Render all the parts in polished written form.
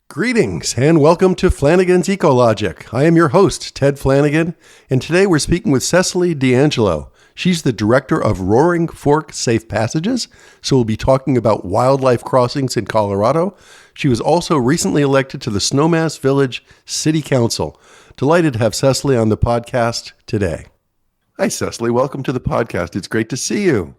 Greetings and welcome to Flanagan's Ecologic. I am your host, Ted Flanagan, and today we're speaking with Cecily DeAngelo. She's the director of Roaring Fork Safe Passages, so we'll be talking about wildlife crossings in Colorado. She was also recently elected to the Snowmass Village City Council. Delighted to have Cecily on the podcast today. Hi, Cecily. Welcome to the podcast. It's great to see you.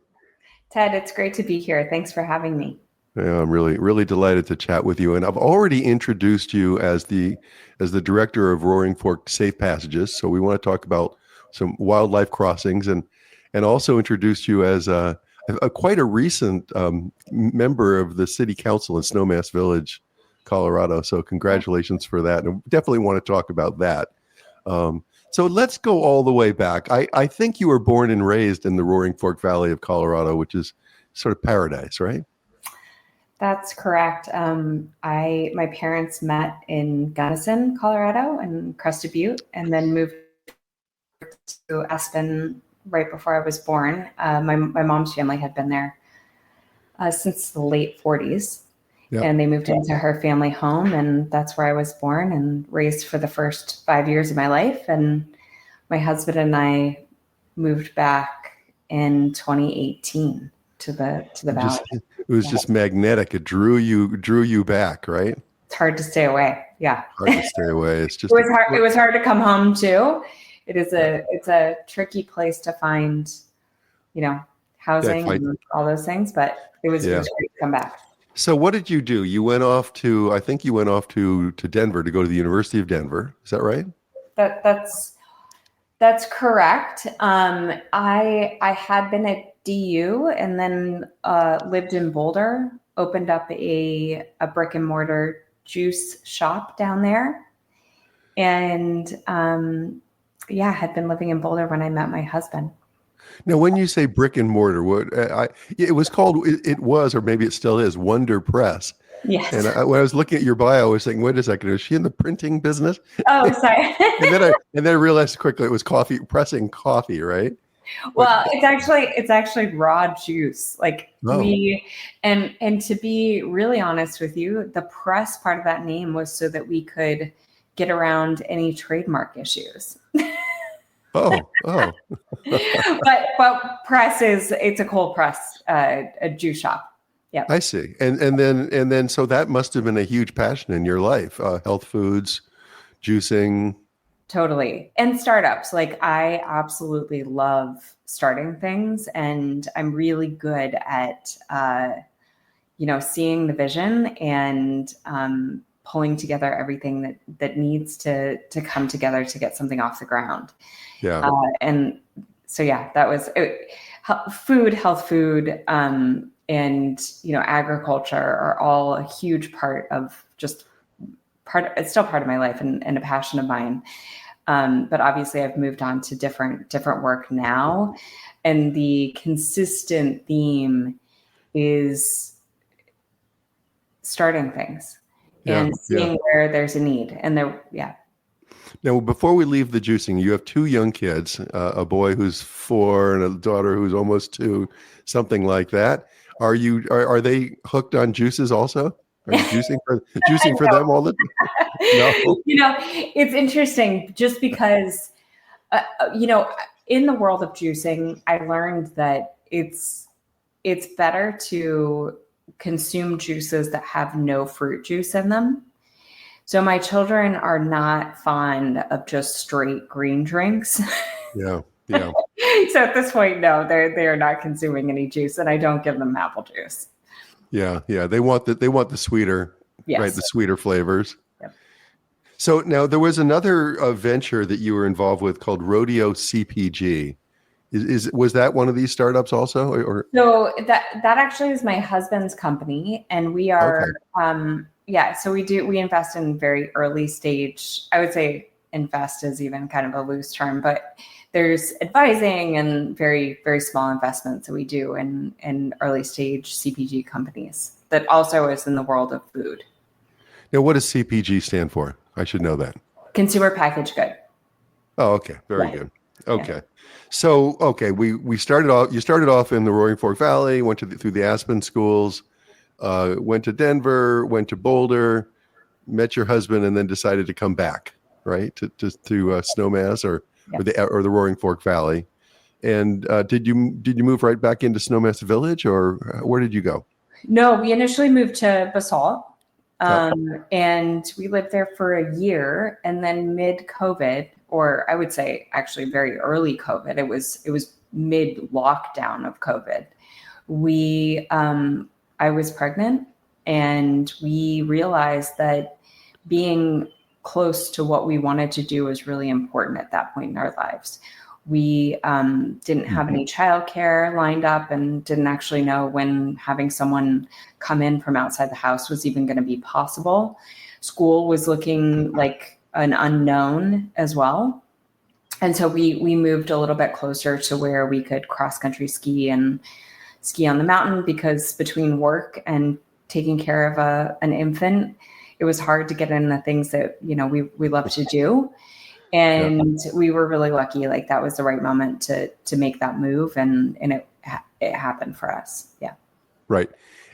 Ted, it's great to be here. Thanks for having me. Yeah, I'm really delighted to chat with you. And I've already introduced you as the director of Roaring Fork Safe Passages. So we want to talk about some wildlife crossings and also introduced you as quite a recent member of the city council in Snowmass Village, Colorado. So congratulations for that. And definitely want to talk about that. So let's go all the way back. I think you were born and raised in the Roaring Fork Valley of Colorado, which is sort of paradise, right? That's correct. My parents met in Gunnison, Colorado, and Crested Butte, and then moved to Aspen right before I was born. My mom's family had been there since the late 40s, yep. And they moved into her family home, and that's where I was born and raised for the first 5 years of my life. And my husband and I moved back in 2018 to the valley. It was just magnetic. It drew you back, right? It's hard to stay away. Yeah. Hard to stay away. It's just it was hard to come home too. It's a tricky place to find, housing and all those things, but it was great to come back. So what did you do? You went off to Denver to go to the University of Denver. Is that right? That's correct. I had been at DU and then lived in Boulder, opened up a brick and mortar juice shop down there. And had been living in Boulder when I met my husband. Now, when you say brick and mortar, it was, or maybe it still is, Wonder Press. Yes. And when I was looking at your bio, I was thinking, wait a second, is she in the printing business? Oh, sorry. and then I realized quickly it was pressing coffee, right? Well, it's actually raw juice. And to be really honest with you, the press part of that name was so that we could get around any trademark issues. Oh. but press it's a cold press, a juice shop. Yeah. I see. And then so that must have been a huge passion in your life, health foods, juicing. Totally. And startups. I absolutely love starting things, and I'm really good at, seeing the vision and pulling together everything that needs to come together to get something off the ground. Yeah. And so, that was it. Health food, and, agriculture are all a huge part of it's still part of my life and a passion of mine. But obviously I've moved on to different work now, and the consistent theme is starting things and seeing where there's a need. And Now, before we leave the juicing, you have two young kids, a boy who's 4 and a daughter who's almost 2, something like that. Are they hooked on juices also? Are you juicing for them all the time? No. It's interesting just because, in the world of juicing, I learned that it's better to consume juices that have no fruit juice in them. So my children are not fond of just straight green drinks. Yeah. So at this point, no, they are not consuming any juice, and I don't give them apple juice. Yeah. They want the sweeter, yes. Right? The sweeter flavors. Yep. So now there was another venture that you were involved with called Rodeo CPG. Was that one of these startups also? Or so that actually is my husband's company, and we are so we invest in very early stage. I would say invest is even kind of a loose term, but there's advising and very, very small investments that we do in early stage CPG companies that also is in the world of food. Now, what does CPG stand for? I should know that. Consumer packaged good. Oh, okay. Very good. Okay. So, okay, we started off, you started off in the Roaring Fork Valley, went to through the Aspen schools, went to Denver, went to Boulder, met your husband, and then decided to come back, right? To Snowmass Yeah. or the Roaring Fork Valley. And did you move right back into Snowmass Village, or where did you go? No, we initially moved to Basalt, Yep. and we lived there for a year. And then mid-COVID, or I would say actually very early COVID, it was mid-lockdown of COVID. I was pregnant, and we realized that being close to what we wanted to do was really important at that point in our lives. We didn't have any childcare lined up and didn't actually know when having someone come in from outside the house was even going to be possible. School was looking like an unknown as well. And so we moved a little bit closer to where we could cross-country ski and ski on the mountain, because between work and taking care of an infant, it was hard to get in the things that, we love to do. And we were really lucky. Like, that was the right moment to make that move. And it happened for us. Yeah. Right.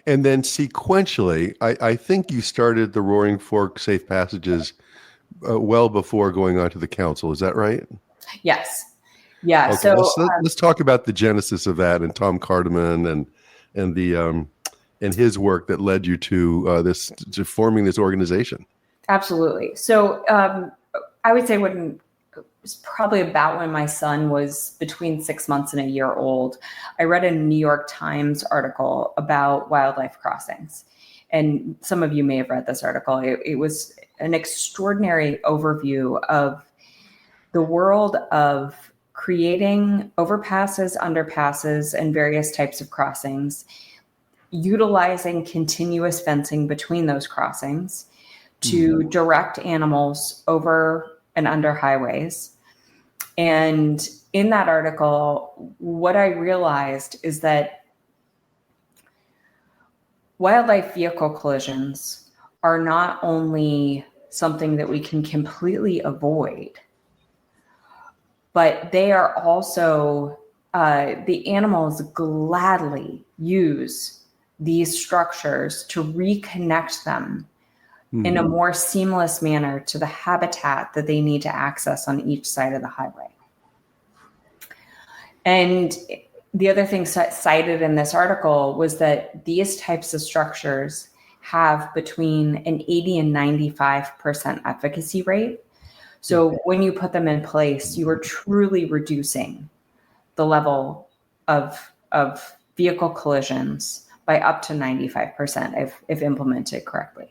And then sequentially, I think you started the Roaring Fork Safe Passages well before going on to the council. Is that right? Yes. Yeah. Okay. So Let's talk about the genesis of that, and Tom Cardamon and his work that led you to forming this organization. absolutely. So I would say when it was probably about when my son was between 6 months and a year old, I read a New York Times article about wildlife crossings. And some of you may have read this article. It was an extraordinary overview of the world of creating overpasses, underpasses, and various types of crossings, utilizing continuous fencing between those crossings to direct animals over and under highways. And in that article, what I realized is that wildlife vehicle collisions are not only something that we can completely avoid, but they are also, the animals gladly use these structures to reconnect them in a more seamless manner to the habitat that they need to access on each side of the highway. And the other thing cited in this article was that these types of structures have between an 80 and 95% efficacy rate. So when you put them in place, you are truly reducing the level of vehicle collisions by up to 95% if implemented correctly.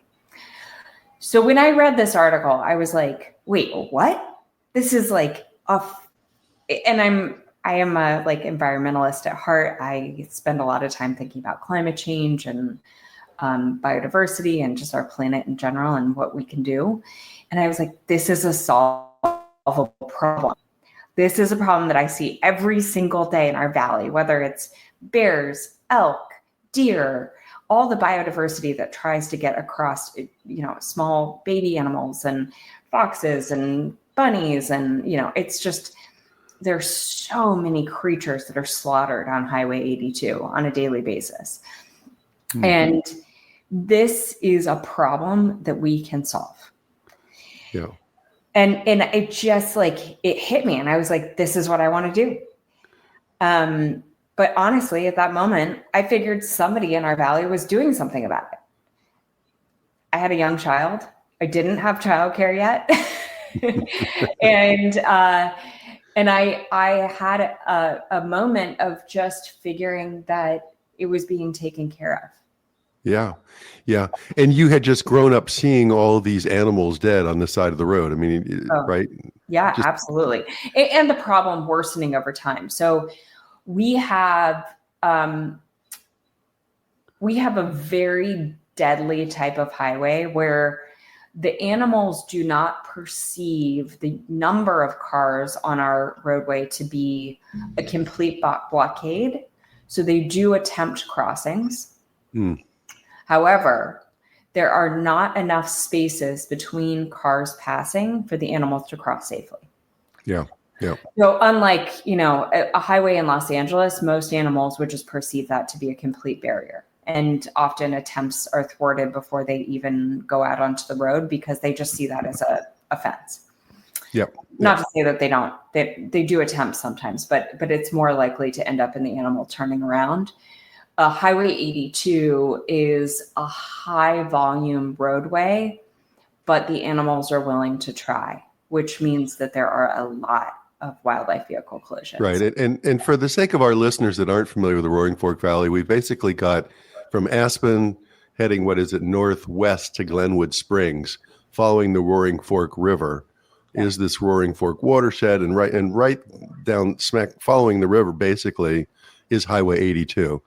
So when I read this article, I was like, wait, what? This is like and I am a environmentalist at heart. I spend a lot of time thinking about climate change and biodiversity and just our planet in general and what we can do. And I was like, this is a solvable problem. This is a problem that I see every single day in our valley, whether it's bears, elk, deer, all the biodiversity that tries to get across, small baby animals and foxes and bunnies. And, it's just, there's so many creatures that are slaughtered on Highway 82 on a daily basis. And this is a problem that we can solve. Yeah. And it just it hit me, and I was like, this is what I want to do. But honestly, at that moment, I figured somebody in our valley was doing something about it. I had a young child. I didn't have childcare yet. and I had a moment of just figuring that it was being taken care of. Yeah. Yeah. And you had just grown up seeing all these animals dead on the side of the road. I mean, right? Yeah, absolutely. And the problem worsening over time. So we have a very deadly type of highway where the animals do not perceive the number of cars on our roadway to be a complete blockade. So they do attempt crossings. However, there are not enough spaces between cars passing for the animals to cross safely. Yeah. Yeah. So unlike, a highway in Los Angeles, most animals would just perceive that to be a complete barrier. And often attempts are thwarted before they even go out onto the road because they just see that as a fence. Yep. Not to say that they do attempt sometimes, but it's more likely to end up in the animal turning around. Highway 82 is a high volume roadway, but the animals are willing to try, which means that there are a lot of wildlife vehicle collisions. Right. And for the sake of our listeners that aren't familiar with the Roaring Fork Valley, we basically got from Aspen heading, northwest to Glenwood Springs, following the Roaring Fork River, is this Roaring Fork watershed, and right down smack following the river basically is Highway 82.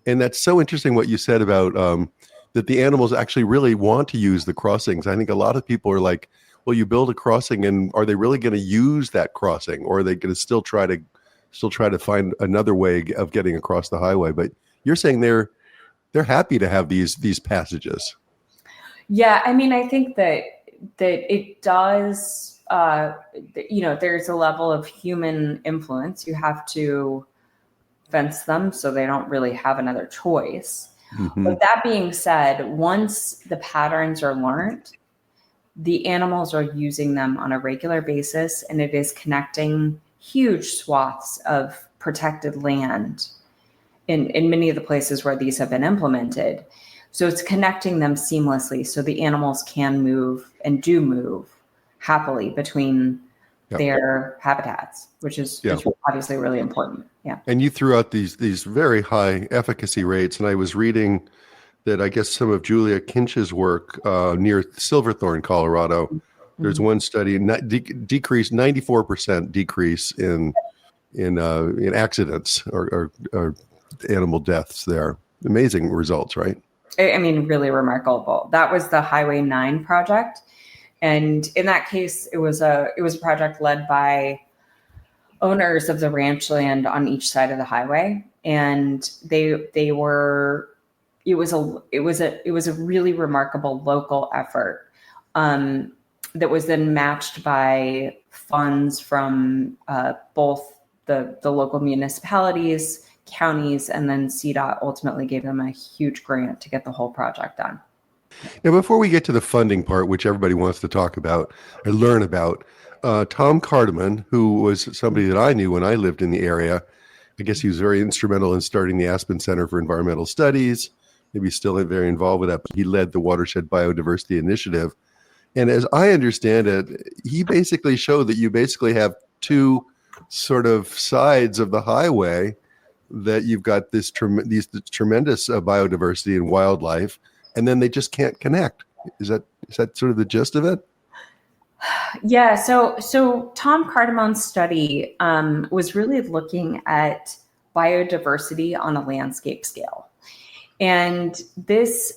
And that's so interesting what you said about that the animals actually really want to use the crossings. I think a lot of people are like, well, you build a crossing, and are they really going to use that crossing, or are they going to still try to find another way of getting across the highway? But you're saying they're happy to have these passages. Yeah, I mean, I think that it does. There's a level of human influence. You have to fence them so they don't really have another choice. Mm-hmm. But that being said, once the patterns are learned, the animals are using them on a regular basis, and it is connecting huge swaths of protected land in many of the places where these have been implemented. So it's connecting them seamlessly so the animals can move and do move happily between their habitats, which is obviously really important. Yeah. And you threw out these very high efficacy rates, and I was reading that I guess some of Julia Kinch's work near Silverthorne, Colorado, there's one study, decreased 94% decrease in accidents or animal deaths there. Amazing results, right? I mean, really remarkable. That was the Highway 9 project. And in that case, it was a project led by owners of the ranch land on each side of the highway. And it was a really remarkable local effort that was then matched by funds from both the local municipalities, counties, and then CDOT ultimately gave them a huge grant to get the whole project done. Now, before we get to the funding part, which everybody wants to talk about or learn about, Tom Cardamon, who was somebody that I knew when I lived in the area, I guess he was very instrumental in starting the Aspen Center for Environmental Studies. Maybe he's still very involved with that, but he led the Watershed Biodiversity Initiative. And as I understand it, he basically showed that you basically have two sort of sides of the highway, that you've got these tremendous biodiversity and wildlife, and then they just can't connect. Is that sort of the gist of it? Yeah. So Tom Cardamon's study was really looking at biodiversity on a landscape scale. And this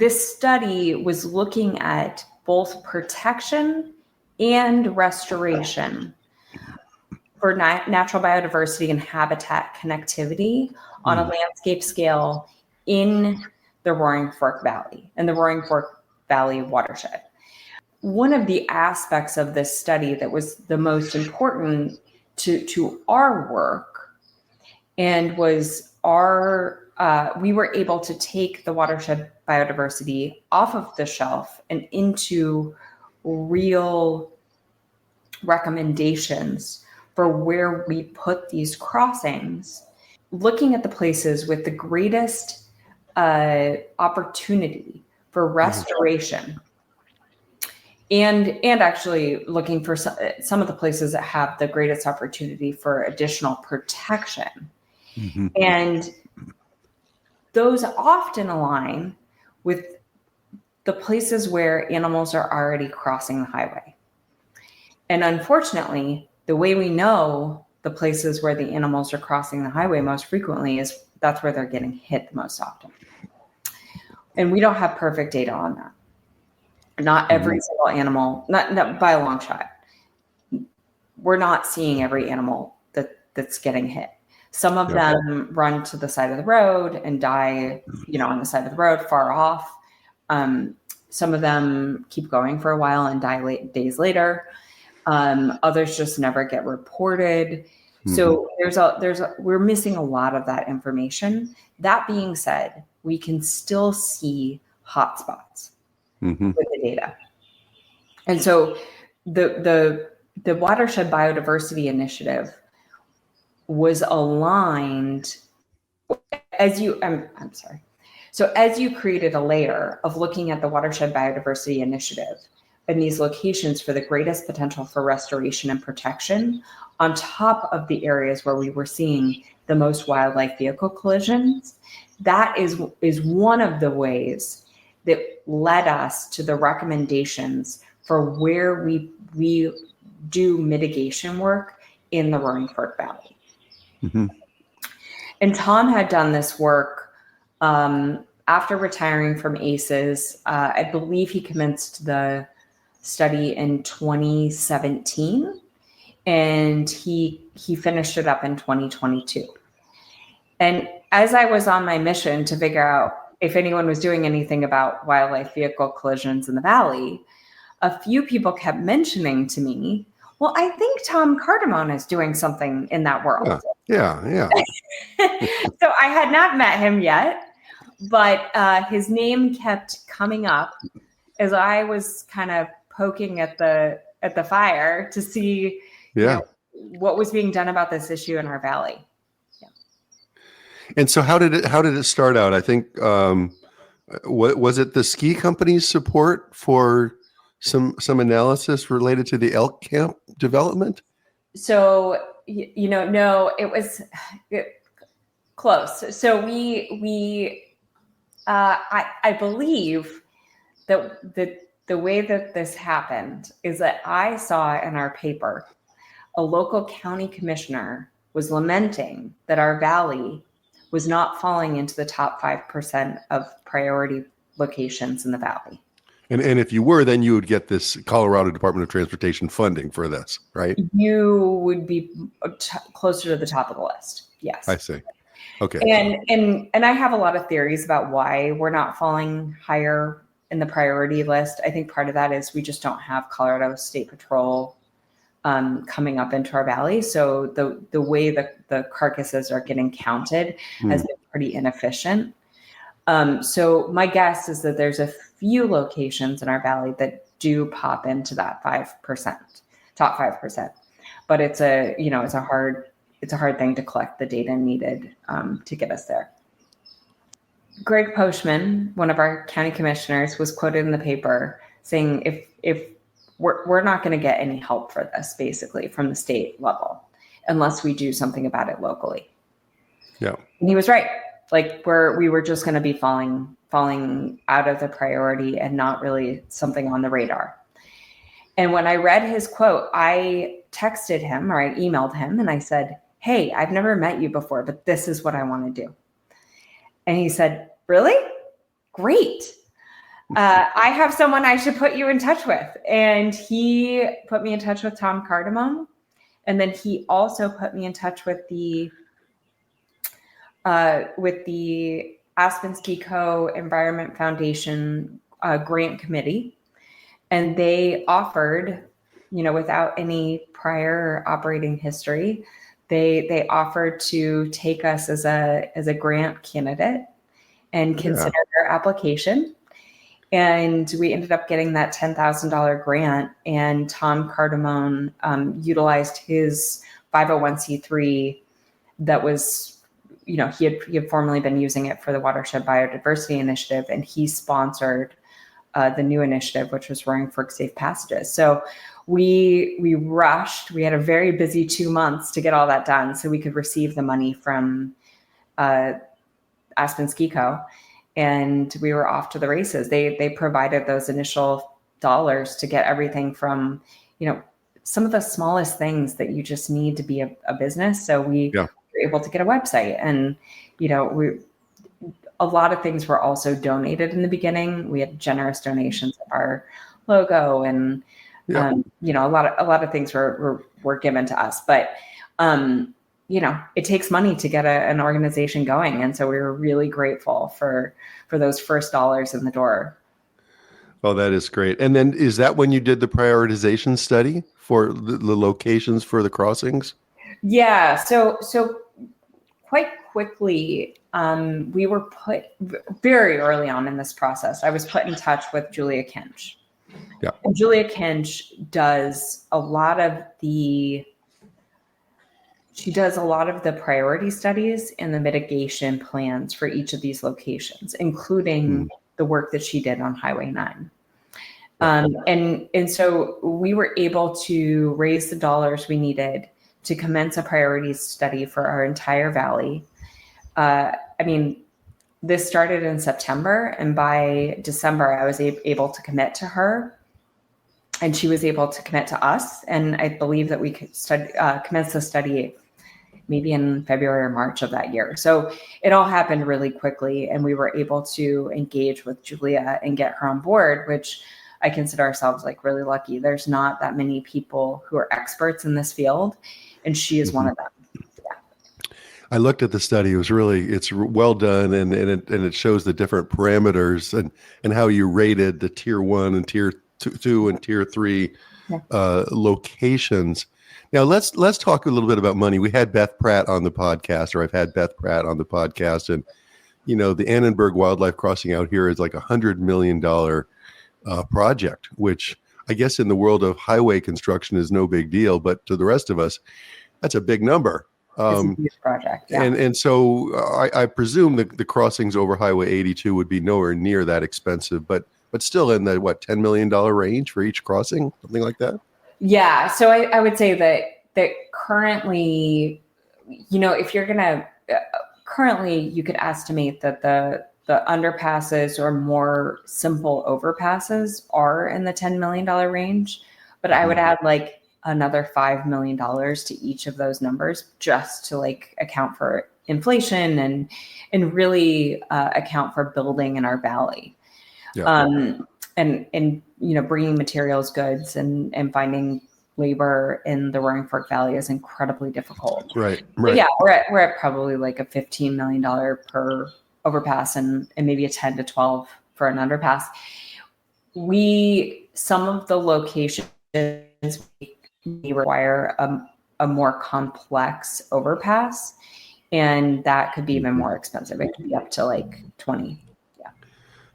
study was looking at both protection and restoration for natural biodiversity and habitat connectivity on a landscape scale in the Roaring Fork Valley and the Roaring Fork Valley watershed. One of the aspects of this study that was the most important to our work and was we were able to take the watershed biodiversity off of the shelf and into real recommendations for where we put these crossings, looking at the places with the greatest opportunity for restoration, and actually looking for some of the places that have the greatest opportunity for additional protection. Mm-hmm. And those often align with the places where animals are already crossing the highway. And unfortunately, the way we know the places where the animals are crossing the highway most frequently is that's where they're getting hit the most often. And we don't have perfect data on that. Not every single animal, not by a long shot. We're not seeing every animal that's getting hit. Some of them run to the side of the road and die, on the side of the road far off. Some of them keep going for a while and die days later. Others just never get reported. So we're missing a lot of that information. That being said, we can still see hotspots with the data. And so the Watershed Biodiversity Initiative was aligned I'm sorry. So as you created a layer of looking at the Watershed Biodiversity Initiative and these locations for the greatest potential for restoration and protection, on top of the areas where we were seeing the most wildlife vehicle collisions, that is one of the ways that led us to the recommendations for where we do mitigation work in the Roaring Fork Valley. And Tom had done this work after retiring from ACES. I believe he commenced the study in 2017, and he finished it up in 2022. And as I was on my mission to figure out if anyone was doing anything about wildlife vehicle collisions in the valley, a few people kept mentioning to me, well, I think Tom Cardamone is doing something in that world. Yeah. So I had not met him yet, but his name kept coming up as I was kind of poking at the fire to see what was being done about this issue in our valley. And so how did it start out? I think was it the ski company's support for some analysis related to the elk camp development? So no, it was close. So I believe that the way that this happened is that I saw in our paper a local county commissioner was lamenting that our valley was not falling into the top 5% of priority locations in the valley. And if you were, then you would get this Colorado Department of Transportation funding for this, right? You would be closer to the top of the list. Yes. I see. Okay. And I have a lot of theories about why we're not falling higher in the priority list. I think part of that is we just don't have Colorado State Patrol coming up into our valley. So the way the carcasses are getting counted has been pretty inefficient. So my guess is that there's a few locations in our valley that do pop into that 5%, top 5%, but it's a hard thing to collect the data needed to get us there. Greg Postman, one of our county commissioners, was quoted in the paper saying, if we're not going to get any help for this, basically, from the state level, unless we do something about it locally. Yeah. And he was right. Like we were just going to be falling out of the priority and not really something on the radar. And when I read his quote, I texted him or I emailed him and I said, hey, I've never met you before, but this is what I want to do. And he said, really? Great. I have someone I should put you in touch with. And he put me in touch with Tom Cardamone. And then he also put me in touch with the Aspen Ski Co. Environment Foundation grant committee. And they offered, without any prior operating history, they offered to take us as a grant candidate and consider our application. And we ended up getting that $10,000 grant, and Tom Cardamone utilized his 501c3 that was, he had formerly been using it for the Watershed Biodiversity Initiative, and he sponsored the new initiative, which was Roaring Fork Safe Passages. So we rushed. We had a very busy 2 months to get all that done so we could receive the money from Aspen Ski Co. And we were off to the races. They provided those initial dollars to get everything from, some of the smallest things that you just need to be a business. So we were able to get a website, and, a lot of things were also donated in the beginning. We had generous donations of our logo, and, a lot of things were given to us, but, it takes money to get an organization going. And so we were really grateful for those first dollars in the door. Oh, that is great. And then is that when you did the prioritization study for the locations for the crossings? Yeah. So quite quickly, we were put very early on in this process. I was put in touch with Julia Kinch. Yeah. And Julia Kinch does a lot of the priority studies and the mitigation plans for each of these locations, including the work that she did on Highway 9. And so we were able to raise the dollars we needed to commence a priorities study for our entire valley. This started in September, and by December, I was able to commit to her, and she was able to commit to us. And I believe that we could commence the study maybe in February or March of that year. So it all happened really quickly, and we were able to engage with Julia and get her on board, which I consider ourselves like really lucky. There's not that many people who are experts in this field, and she is one of them. I looked at the study. It's well done, and it shows the different parameters and how you rated the tier 1 and tier 2 and tier 3 locations. Now let's talk a little bit about money. We had Beth Pratt on the podcast, or I've had Beth Pratt on the podcast, and the Annenberg Wildlife Crossing out here is like $100 million project, which I guess in the world of highway construction is no big deal, but to the rest of us, that's a big number. It's a huge project. Yeah. And so I presume that the crossings over Highway 82 would be nowhere near that expensive, but still in the $10 million range for each crossing, something like that. Yeah. So I would say that currently, if you're gonna currently, you could estimate that the underpasses or more simple overpasses are in the $10 million range, but I would add like another $5 million to each of those numbers just to like account for inflation and really account for building in our valley. Yeah. And bringing materials, goods, and finding labor in the Roaring Fork Valley is incredibly difficult. Right. But yeah, we're at probably like a $15 million per overpass and maybe a 10 to 12 for an underpass. Some of the locations may require a more complex overpass, and that could be even more expensive. It could be up to like 20.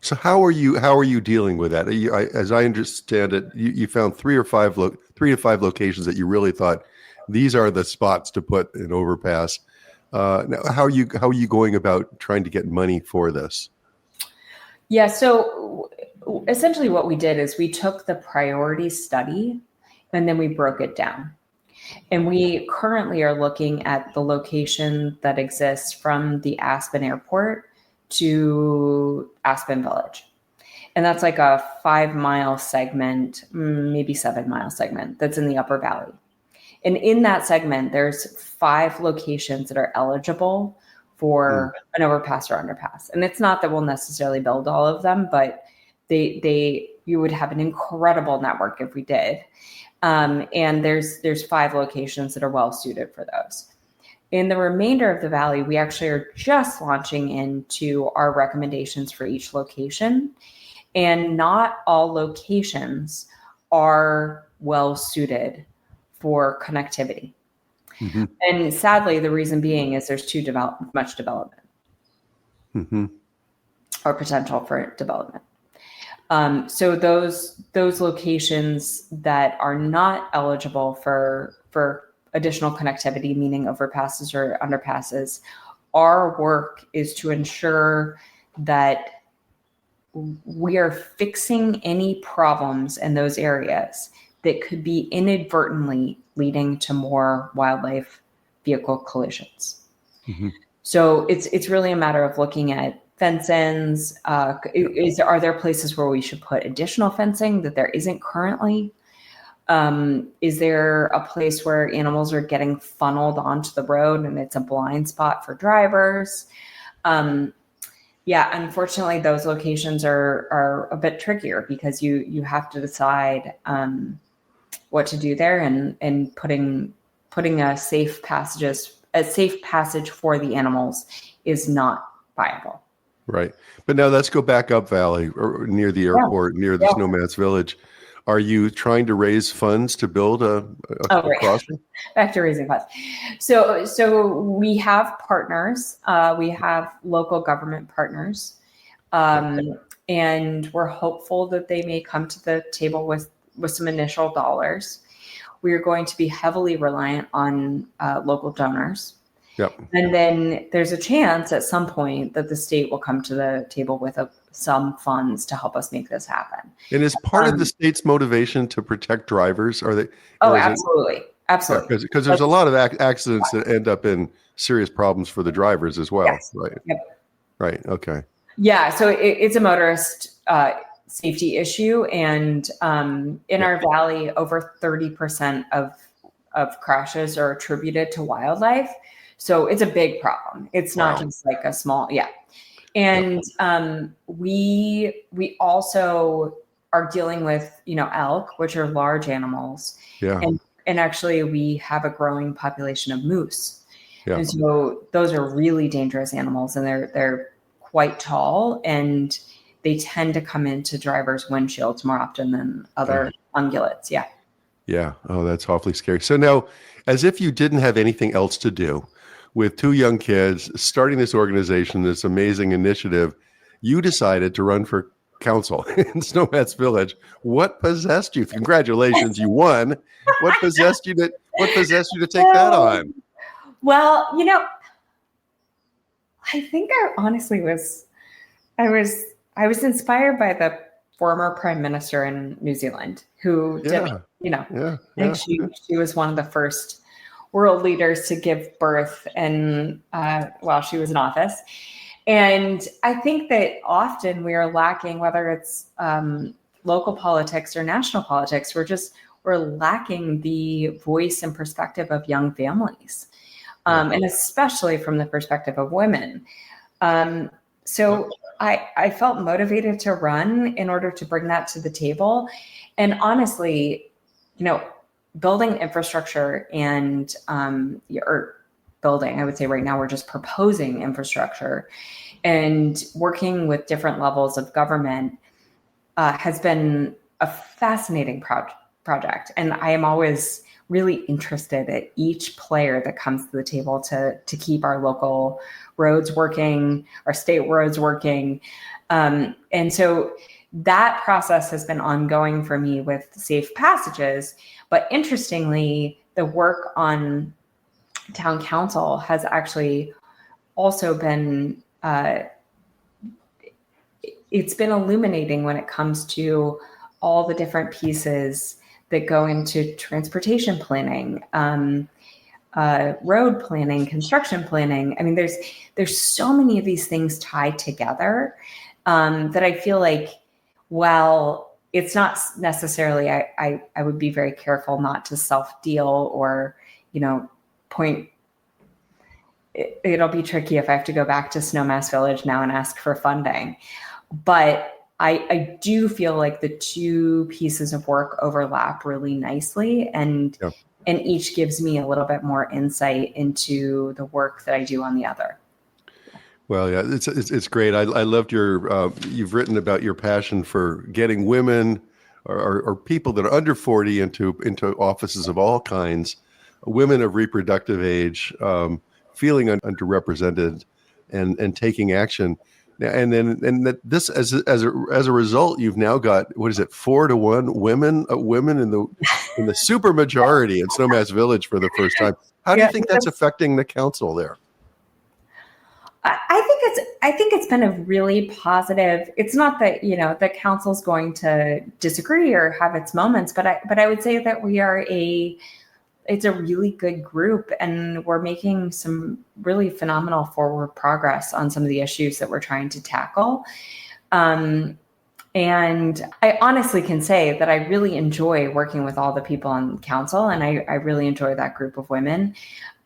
So how are you dealing with that? As I understand it, you found 3 to 5 locations that you really thought these are the spots to put an overpass. Now, how are you going about trying to get money for this? Yeah. So essentially, what we did is we took the priority study and then we broke it down. And we currently are looking at the location that exists from the Aspen Airport to Aspen Village. And that's like a 5-mile segment, maybe 7-mile segment that's in the Upper Valley. And in that segment, there's 5 locations that are eligible for an overpass or underpass. And it's not that we'll necessarily build all of them, but you would have an incredible network if we did. And there's 5 locations that are well suited for those. In the remainder of the valley, we actually are just launching into our recommendations for each location, and not all locations are well suited for connectivity. Mm-hmm. And sadly, the reason being is there's too much development or potential for development. So those locations that are not eligible for additional connectivity, meaning overpasses or underpasses, our work is to ensure that we are fixing any problems in those areas that could be inadvertently leading to more wildlife vehicle collisions. Mm-hmm. So it's really a matter of looking at fence-ins. Are there places where we should put additional fencing that there isn't currently? Is there a place where animals are getting funneled onto the road and it's a blind spot for drivers? Unfortunately, those locations are a bit trickier because you have to decide what to do there, and putting a safe passage for the animals is not viable. Right. But now let's go back up valley or near the Yeah. airport, near the Yeah. Snowmass Village. Are you trying to raise funds to build Oh, a right. crossing? Back to raising funds. So we have partners. We have local government partners, and we're hopeful that they may come to the table with some initial dollars. We are going to be heavily reliant on local donors. Yep. And then there's a chance at some point that the state will come to the table with some funds to help us make this happen. And is part of the state's motivation to protect drivers? Are they? Oh, Or is it? absolutely. Yeah, Absolutely. because there's a lot of accidents that end up in serious problems for the drivers as well. Yes. Right. Yep. Right. Okay. Yeah. So it's a motorist safety issue. And in our valley, over 30% of crashes are attributed to wildlife. So it's a big problem. It's not just like a small, And we also are dealing with, elk, which are large animals. Yeah. And actually we have a growing population of moose. Yeah. And so those are really dangerous animals, and they're quite tall, and they tend to come into drivers' windshields more often than other ungulates. Yeah. Yeah. Oh, that's awfully scary. So now, as if you didn't have anything else to do, with two young kids starting this organization, this amazing initiative, you decided to run for council in Snowmass Village. What possessed you? Congratulations, you won. What possessed you to take that on? Well, I think I honestly I was inspired by the former prime minister in New Zealand who did, I think she was one of the first world leaders to give birth and while she was in office. And I think that often we are lacking, whether it's local politics or national politics, we're lacking the voice and perspective of young families, and especially from the perspective of women. So I felt motivated to run in order to bring that to the table. And honestly, building infrastructure and building, I would say right now we're just proposing infrastructure and working with different levels of government has been a fascinating project. And I am always really interested at each player that comes to the table to keep our local roads working, our state roads working. And so that process has been ongoing for me with Safe Passages. But interestingly, the work on town council has actually also been, it's been illuminating when it comes to all the different pieces that go into transportation planning, road planning, construction planning. I mean, there's so many of these things tied together that I feel like, while it's not necessarily, I would be very careful not to self-deal or, point. It'll be tricky if I have to go back to Snowmass Village now and ask for funding. But I do feel like the two pieces of work overlap really nicely, and each gives me a little bit more insight into the work that I do on the other. Well, yeah, it's great. I loved you've written about your passion for getting women or people that are under 40 into offices of all kinds, women of reproductive age, feeling underrepresented and taking action. And this as a result, you've now got, 4-to-1 women in the super majority in Snowmass Village for the first time. How do you think that's affecting the council there? I think it's been a really positive. It's not that the council's going to disagree or have its moments, but I would say that it's a really good group, and we're making some really phenomenal forward progress on some of the issues that we're trying to tackle. And I honestly can say that I really enjoy working with all the people on council, and I really enjoy that group of women.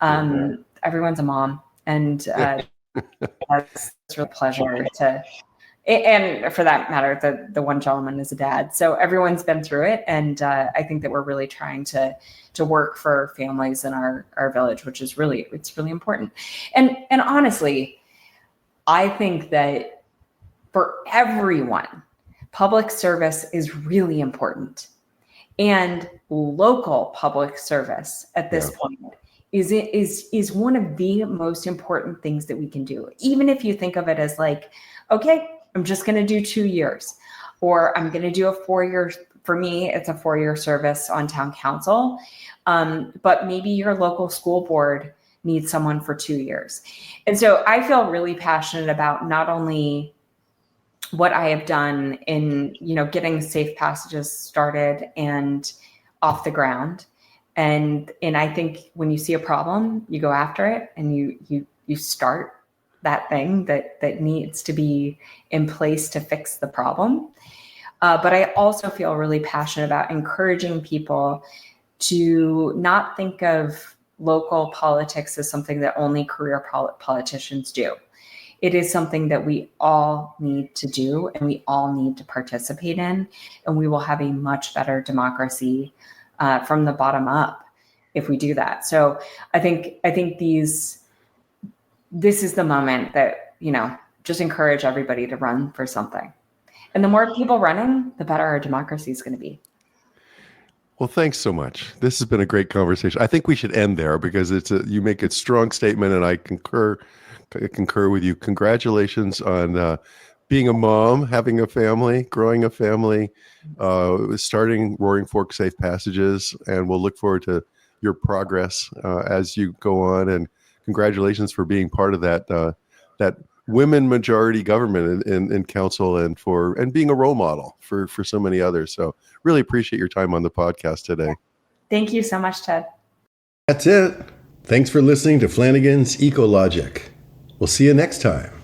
Everyone's a mom, and that's a real pleasure to, and for that matter, the one gentleman is a dad. So everyone's been through it. And I think that we're really trying to work for families in our village, which is it's really important. And honestly, I think that for everyone, public service is really important. And local public service at this point is one of the most important things that we can do. Even if you think of it as like, okay, I'm just going to do 2 years, or I'm going to do a 4-year. For me, it's a 4-year service on town council. But maybe your local school board needs someone for 2 years. And so I feel really passionate about not only what I have done in, getting safe passages started and off the ground. And I think when you see a problem, you go after it and you start that thing that needs to be in place to fix the problem. But I also feel really passionate about encouraging people to not think of local politics as something that only career politicians do. It is something that we all need to do and we all need to participate in, and we will have a much better democracy from the bottom up if we do that. So I think this is the moment that, just encourage everybody to run for something. And the more people running, the better our democracy is going to be. Well, thanks so much. This has been a great conversation. I think we should end there because you make a strong statement, and I concur with you. Congratulations on being a mom, having a family, growing a family, starting Roaring Fork Safe Passages, and we'll look forward to your progress as you go on. And congratulations for being part of that women majority government in council, and being a role model for so many others. So really appreciate your time on the podcast today. Thank you so much, Ted. That's it. Thanks for listening to Flanagan's Ecologic. We'll see you next time.